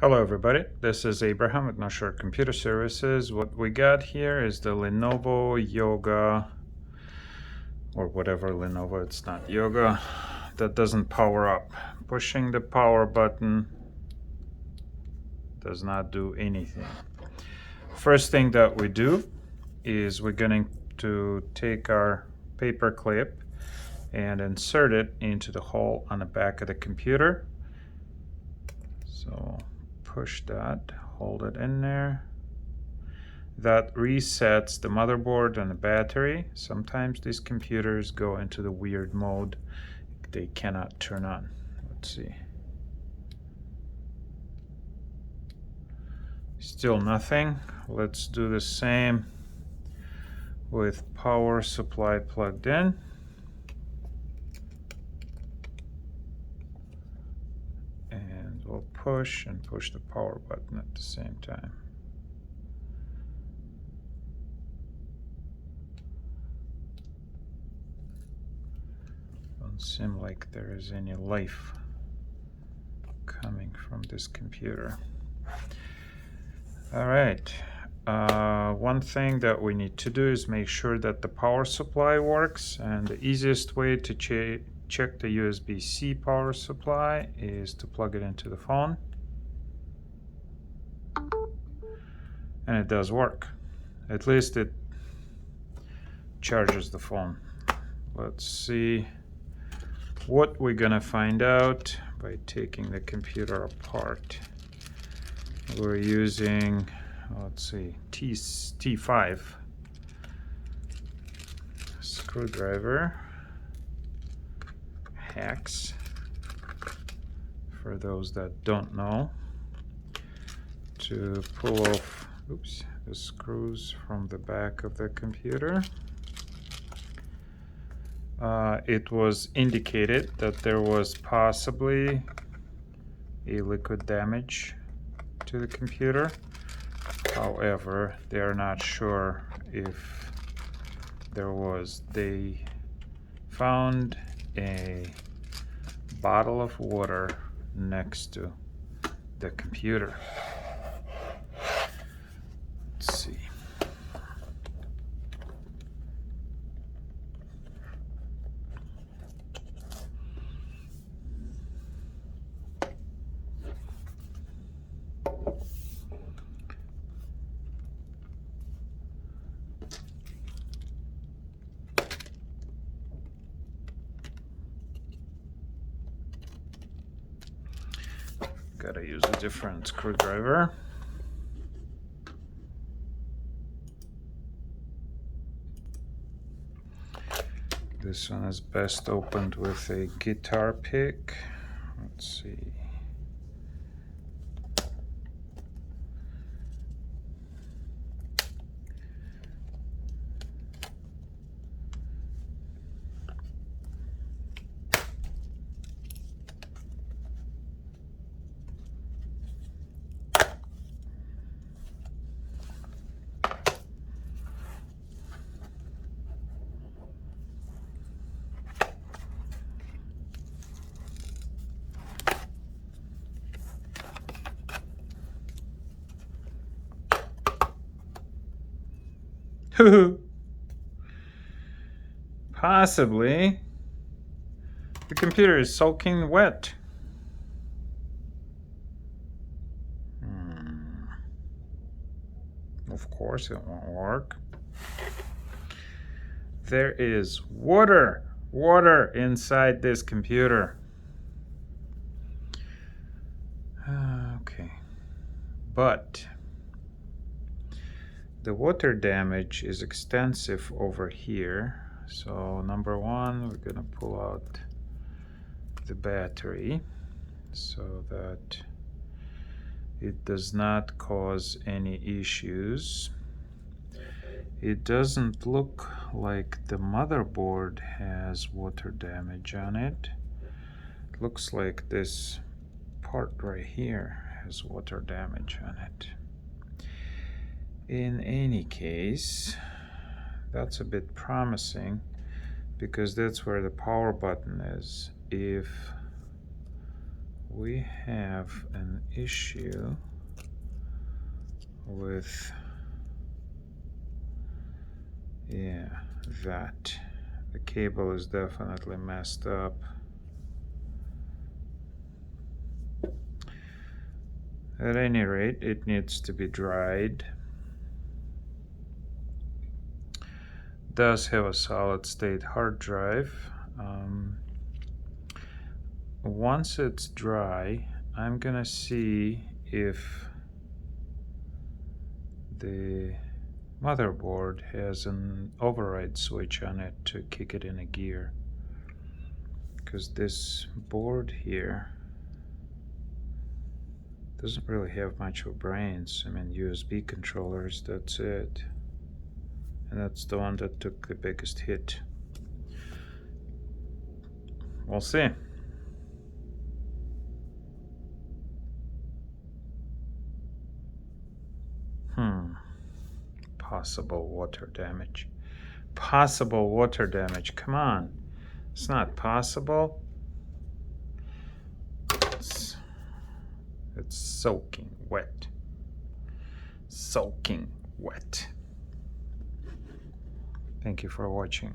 Hello everybody, this is Abraham with No Short Computer Services. What we got here is the Lenovo Yoga, or whatever Lenovo, it's not Yoga, that doesn't power up. Pushing the power button does not do anything. First thing that we do is we're going to take our paper clip and insert it into the hole on the back of the computer. So push that, hold it in there. That resets the motherboard and the battery. Sometimes these computers go into the weird mode they cannot turn on. Let's see. Still nothing. Let's do the same with power supply plugged in. And we'll push and push the power button at the same time. Doesn't seem like there is any life coming from this computer. All right. One thing that we need to do is make sure that the power supply works, and the easiest way to check the USB-C power supply is to plug it into the phone. And it does work. At least it charges the phone. Let's see what we're gonna find out by taking the computer apart. We're using, let's see, T5 screwdriver, hex, for those that don't know, to pull off, the screws from the back of the computer. It was indicated that there was possibly a liquid damage to the computer. However, they are not sure if there was. They found a bottle of water next to the computer. Let's see. Gotta use a different screwdriver. This one is best opened with a guitar pick. Let's see. Possibly the computer is soaking wet. Of course it won't work. There is water inside this computer. Okay, but the water damage is extensive over here. So number one, we're gonna pull out the battery so that it does not cause any issues. It doesn't look like the motherboard has water damage on it. It looks like this part right here has water damage on it. In any case, that's a bit promising because that's where the power button is. If we have an issue with, yeah, that. The cable is definitely messed up. At any rate, it needs to be dried. Does have a solid state hard drive. Once it's dry, I'm gonna see if the motherboard has an override switch on it to kick it in a gear, because this board here doesn't really have much of brains. I mean, USB controllers, that's it. And that's the one that took the biggest hit. We'll see. Possible water damage. Possible water damage. Come on. It's not possible. It's soaking wet. Soaking wet. Thank you for watching.